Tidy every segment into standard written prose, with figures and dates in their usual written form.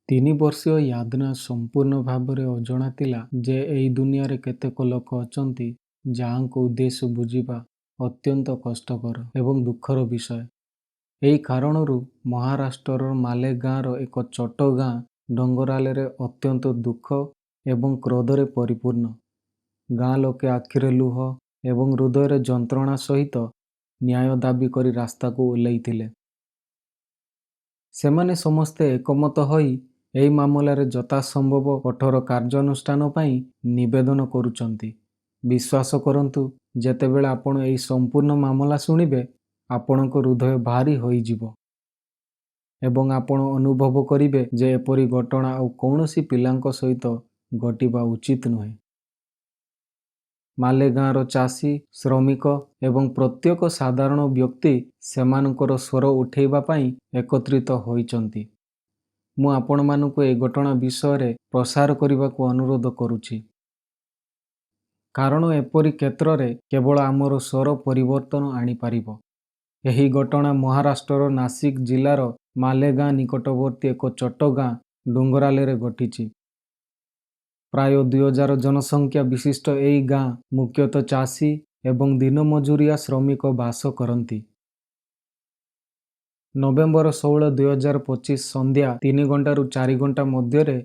3 ବର୍ଷୀୟ ୟାଦନା ସମ୍ପୂର୍ଣ୍ଣ ଭାବରେ ଅଜଣା ଥିଲା ଯେ ଏହି ଦୁନିଆରେ କେତେକ ଲୋକ ଅଛନ୍ତି ଯାହାଙ୍କ ଉଦ୍ଦେଶ୍ୟ ବୁଝିବା ଅତ୍ୟନ୍ତ କଷ୍ଟକର ଏବଂ ଦୁଃଖର ବିଷୟ। ଏହି କାରଣରୁ ମହାରାଷ୍ଟ୍ରର ମାଲେଗାଁର ଏକ ଛୋଟ ଗାଁ ଡଙ୍ଗରାଲେରେ ଅତ୍ୟନ୍ତ ଦୁଃଖ ଏବଂ କ୍ରୋଧରେ ପରିପୂର୍ଣ୍ଣ। ଗାଁ ଲୋକେ ଆଖିରେ ଲୁହ ଏବଂ ହୃଦୟରେ ଯନ୍ତ୍ରଣା ସହିତ ନ୍ୟାୟ ଦାବି କରି ରାସ୍ତାକୁ ଓହ୍ଲାଇଥିଲେ। ସେମାନେ ସମସ୍ତେ ଏକମତ ହୋଇ ଏହି ମାମଲାରେ ଯଥାସମ୍ଭବ କଠୋର କାର୍ଯ୍ୟାନୁଷ୍ଠାନ ପାଇଁ ନିବେଦନ କରୁଛନ୍ତି। ବିଶ୍ୱାସ କରନ୍ତୁ, ଯେତେବେଳେ ଆପଣ ଏହି ସମ୍ପୂର୍ଣ୍ଣ ମାମଲା ଶୁଣିବେ, ଆପଣଙ୍କ ହୃଦୟ ଭାରୀ ହୋଇଯିବ ଏବଂ ଆପଣ ଅନୁଭବ କରିବେ ଯେ ଏପରି ଘଟଣା ଆଉ କୌଣସି ପିଲାଙ୍କ ସହିତ ଘଟିବା ଉଚିତ ନୁହେଁ। ମାଲେଗାଁର ଚାଷୀ, ଶ୍ରମିକ ଏବଂ ପ୍ରତ୍ୟେକ ସାଧାରଣ ବ୍ୟକ୍ତି ସେମାନଙ୍କର ସ୍ୱର ଉଠାଇବା ପାଇଁ ଏକତ୍ରିତ ହୋଇଛନ୍ତି। ମୁଁ ଆପଣମାନଙ୍କୁ ଏହି ଘଟଣା ବିଷୟରେ ପ୍ରସାର କରିବାକୁ ଅନୁରୋଧ କରୁଛି, କାରଣ ଏପରି କ୍ଷେତ୍ରରେ କେବଳ ଆମର ସ୍ୱର ପରିବର୍ତ୍ତନ ଆଣିପାରିବ। ଏହି ଘଟଣା ମହାରାଷ୍ଟ୍ରର ନାସିକ ଜିଲ୍ଲାର ମାଲେଗାଁ ନିକଟବର୍ତ୍ତୀ ଏକ ଛୋଟ ଗାଁ ଡୁଙ୍ଗରାଲେରେ ଘଟିଛି। ପ୍ରାୟ 2000 ଜନସଂଖ୍ୟା ବିଶିଷ୍ଟ ଏହି ଗାଁ ମୁଖ୍ୟତଃ ଚାଷୀ ଏବଂ ଦିନମଜୁରିଆ ଶ୍ରମିକ ବାସ କରନ୍ତି। ନଭେମ୍ବର 16, 2025 ସନ୍ଧ୍ୟା 3 ଘଣ୍ଟାରୁ 4 ଘଣ୍ଟା ମଧ୍ୟରେ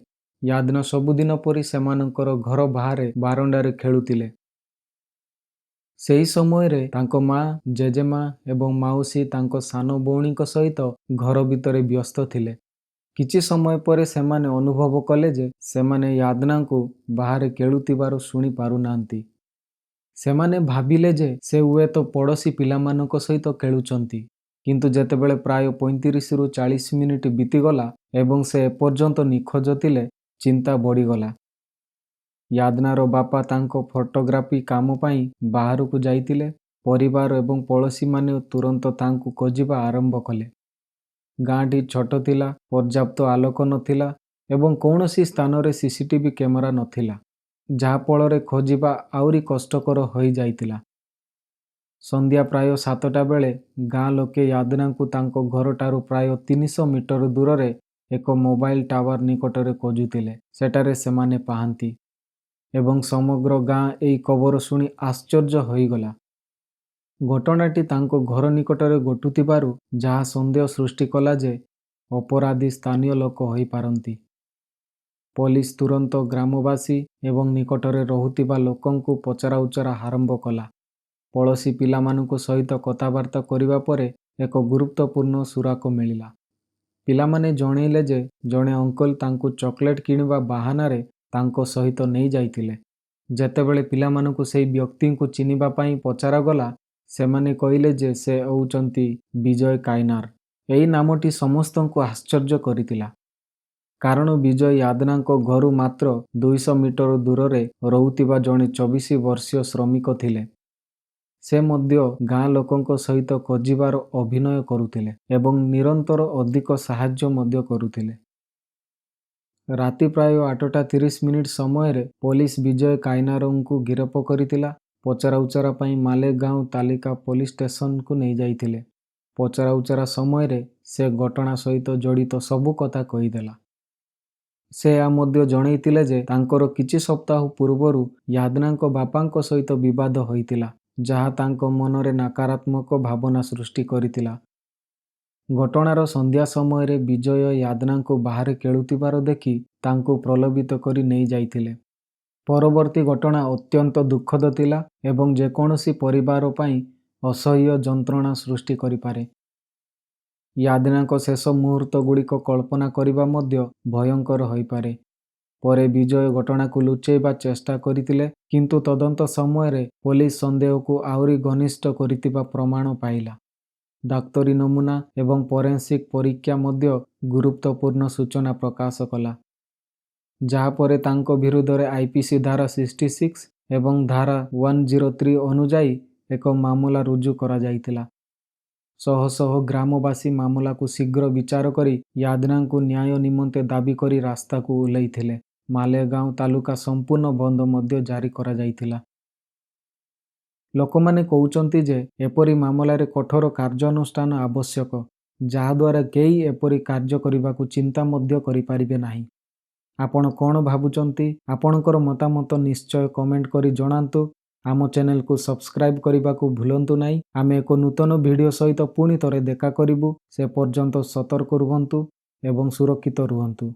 ୟାଦନା ସବୁଦିନ ପରି ସେମାନଙ୍କର ଘର ବାହାରେ ବାରଣ୍ଡାରେ ଖେଳୁଥିଲେ। ସେହି ସମୟରେ ତାଙ୍କ ମା, ଜେଜେମା ଏବଂ ମାଉସୀ ତାଙ୍କ ସାନ ଭଉଣୀଙ୍କ ସହିତ ଘର ଭିତରେ ବ୍ୟସ୍ତ ଥିଲେ। କିଛି ସମୟ ପରେ ସେମାନେ ଅନୁଭବ କଲେ ଯେ ସେମାନେ ୟାଦନାଙ୍କୁ ବାହାରେ ଖେଳୁଥିବାର ଶୁଣି ପାରୁନାହାନ୍ତି। ସେମାନେ ଭାବିଲେ ଯେ ସେ ହୁଏତ ପଡ଼ୋଶୀ ପିଲାମାନଙ୍କ ସହିତ ଖେଳୁଛନ୍ତି, କିନ୍ତୁ ଯେତେବେଳେ ପ୍ରାୟ 35ରୁ 40 ମିନିଟ୍ ବିତିଗଲା ଏବଂ ସେ ଏପର୍ଯ୍ୟନ୍ତ ନିଖୋଜ ଥିଲେ, ଚିନ୍ତା ବଢ଼ିଗଲା। ୟାଦନାର ବାପା ତାଙ୍କ ଫଟୋଗ୍ରାଫି କାମ ପାଇଁ ବାହାରକୁ ଯାଇଥିଲେ। ପରିବାର ଏବଂ ପଡ଼ୋଶୀମାନେ ତୁରନ୍ତ ତାଙ୍କୁ ଖୋଜିବା ଆରମ୍ଭ କଲେ। ଗାଁଟି ଛୋଟ ଥିଲା, ପର୍ଯ୍ୟାପ୍ତ ଆଲୋକ ନଥିଲା ଏବଂ କୌଣସି ସ୍ଥାନରେ ସିସିଟିଭି କ୍ୟାମେରା ନଥିଲା, ଯାହାଫଳରେ ଖୋଜିବା ଆହୁରି କଷ୍ଟକର ହୋଇଯାଇଥିଲା। ସନ୍ଧ୍ୟା ପ୍ରାୟ 7ଟା ବେଳେ ଗାଁ ଲୋକେ ୟାଦନାଙ୍କୁ ତାଙ୍କ ଘରଠାରୁ ପ୍ରାୟ 300 ମିଟର ଦୂରରେ ଏକ ମୋବାଇଲ ଟାୱାର ନିକଟରେ ଖୋଜୁଥିଲେ। ସେଠାରେ ସେମାନେ ପାଆନ୍ତି ଏବଂ ସମଗ୍ର ଗାଁ ଏହି ଖବର ଶୁଣି ଆଶ୍ଚର୍ଯ୍ୟ ହୋଇଗଲା। ଘଟଣାଟି ତାଙ୍କ ଘର ନିକଟରେ ଘଟୁଥିବାରୁ ଯାହା ସନ୍ଦେହ ସୃଷ୍ଟି କଲା ଯେ ଅପରାଧୀ ସ୍ଥାନୀୟ ଲୋକ ହୋଇପାରନ୍ତି। ପୋଲିସ ତୁରନ୍ତ ଗ୍ରାମବାସୀ ଏବଂ ନିକଟରେ ରହୁଥିବା ଲୋକଙ୍କୁ ପଚରାଉଚରା ଆରମ୍ଭ କଲା। ପଡ଼ୋଶୀ ପିଲାମାନଙ୍କ ସହିତ କଥାବାର୍ତ୍ତା କରିବା ପରେ ଏକ ଗୁରୁତ୍ୱପୂର୍ଣ୍ଣ ସୁରାକ ମିଳିଲା। ପିଲାମାନେ ଜଣେଇଲେ ଯେ ଜଣେ ଅଙ୍କଲ ତାଙ୍କୁ ଚକୋଲେଟ୍ କିଣିବା ବାହାନାରେ ତାଙ୍କ ସହିତ ନେଇଯାଇଥିଲେ। ଯେତେବେଳେ ପିଲାମାନଙ୍କୁ ସେହି ବ୍ୟକ୍ତିଙ୍କୁ ଚିହ୍ନିବା ପାଇଁ ପଚରାଗଲା, ସେମାନେ କହିଲେ ଯେ ସେ ହେଉଛନ୍ତି ବିଜୟ କାଇନାର। ଏହି ନାମଟି ସମସ୍ତଙ୍କୁ ଆଶ୍ଚର୍ଯ୍ୟ କରିଥିଲା, କାରଣ ବିଜୟ ୟାଦନାଙ୍କ ଘରୁ ମାତ୍ର 200 ମିଟର ଦୂରରେ ରହୁଥିବା ଜଣେ 24 ବର୍ଷୀୟ ଶ୍ରମିକ ଥିଲେ। ସେ ମଧ୍ୟ ଗାଁ ଲୋକଙ୍କ ସହିତ ଖୋଜିବାର ଅଭିନୟ କରୁଥିଲେ ଏବଂ ନିରନ୍ତର ଅଧିକ ସାହାଯ୍ୟ ମଧ୍ୟ କରୁଥିଲେ। ରାତି ପ୍ରାୟ 8:30 ସମୟରେ ପୋଲିସ ବିଜୟ କାଇନାରଙ୍କୁ ଗିରଫ କରିଥିଲା। ପଚରାଉଚରା ପାଇଁ ମାଲେଗାଁଓ ତାଲିକା ପୋଲିସ ଷ୍ଟେସନକୁ ନେଇଯାଇଥିଲେ। ପଚରାଉଚରା ସମୟରେ ସେ ଘଟଣା ସହିତ ଜଡ଼ିତ ସବୁ କଥା କହିଦେଲା। ସେ ଏହା ମଧ୍ୟ ଜଣେଇଥିଲେ ଯେ ତାଙ୍କର କିଛି ସପ୍ତାହ ପୂର୍ବରୁ ୟାଦନାଙ୍କ ବାପାଙ୍କ ସହିତ ବିବାଦ ହୋଇଥିଲା, ଯାହା ତାଙ୍କ ମନରେ ନକାରାତ୍ମକ ଭାବନା ସୃଷ୍ଟି କରିଥିଲା। ଘଟଣାର ସନ୍ଧ୍ୟା ସମୟରେ ବିଜୟ ୟାଦନାଙ୍କୁ ବାହାରେ ଖେଳୁଥିବାର ଦେଖି ତାଙ୍କୁ ପ୍ରଲୋଭିତ କରି ନେଇଯାଇଥିଲେ। ପରବର୍ତ୍ତୀ ଘଟଣା ଅତ୍ୟନ୍ତ ଦୁଃଖଦ ଥିଲା ଏବଂ ଯେକୌଣସି ପରିବାର ପାଇଁ ଅସହ୍ୟ ଯନ୍ତ୍ରଣା ସୃଷ୍ଟି କରିପାରେ। ୟାଦନାଙ୍କ ଶେଷ ମୁହୂର୍ତ୍ତଗୁଡ଼ିକ କଳ୍ପନା କରିବା ମଧ୍ୟ ଭୟଙ୍କର ହୋଇପାରେ। ପରେ ବିଜୟ ଘଟଣାକୁ ଲୁଚାଇବା ଚେଷ୍ଟା କରିଥିଲେ, କିନ୍ତୁ ତଦନ୍ତ ସମୟରେ ପୋଲିସ ସନ୍ଦେହକୁ ଆହୁରି ଘନିଷ୍ଠ କରିଥିବା ପ୍ରମାଣ ପାଇଲା। ଡାକ୍ତରୀ ନମୁନା ଏବଂ ଫୋରେନ୍ସିକ୍ ପରୀକ୍ଷା ମଧ୍ୟ ଗୁରୁତ୍ୱପୂର୍ଣ୍ଣ ସୂଚନା ପ୍ରକାଶ କଲା, ଯାହାପରେ ତାଙ୍କ ବିରୁଦ୍ଧରେ ଆଇପିସି ଧାରା 66 ଏବଂ ଧାରା 103 ଅନୁଯାୟୀ ଏକ ମାମଲା ରୁଜୁ କରାଯାଇଥିଲା। ଶହ ଶହ ଗ୍ରାମବାସୀ ମାମଲାକୁ ଶୀଘ୍ର ବିଚାର କରି ୟାଦନାଙ୍କୁ ନ୍ୟାୟ ନିମନ୍ତେ ଦାବି କରି ରାସ୍ତାକୁ ଓହ୍ଲାଇଥିଲେ। ମାଲେଗାଁଓ ତାଲୁକା ସମ୍ପୂର୍ଣ୍ଣ ବନ୍ଦ ମଧ୍ୟ ଜାରି କରାଯାଇଥିଲା। ଲୋକମାନେ କହୁଛନ୍ତି ଯେ ଏପରି ମାମଲାରେ କଠୋର କାର୍ଯ୍ୟାନୁଷ୍ଠାନ ଆବଶ୍ୟକ। ଯାହାଦ୍ୱାରା କେହି ଏପରି କାର୍ଯ୍ୟ କରିବାକୁ ଚିନ୍ତା ମଧ୍ୟ କରିପାରିବେ ନାହିଁ। ଆପଣ କ'ଣ ଭାବୁଛନ୍ତି? ଆପଣଙ୍କର ମତାମତ ନିଶ୍ଚୟ କମେଣ୍ଟ କରି ଜଣାନ୍ତୁ। ଆମ ଚ୍ୟାନେଲକୁ ସବସ୍କ୍ରାଇବ୍ କରିବାକୁ ଭୁଲନ୍ତୁ ନାହିଁ। ଆମେ ଏକ ନୂତନ ଭିଡ଼ିଓ ସହିତ ପୁଣି ଥରେ ଦେଖା କରିବୁ। ସେ ପର୍ଯ୍ୟନ୍ତ ସତର୍କ ରୁହନ୍ତୁ ଏବଂ ସୁରକ୍ଷିତ ରୁହନ୍ତୁ।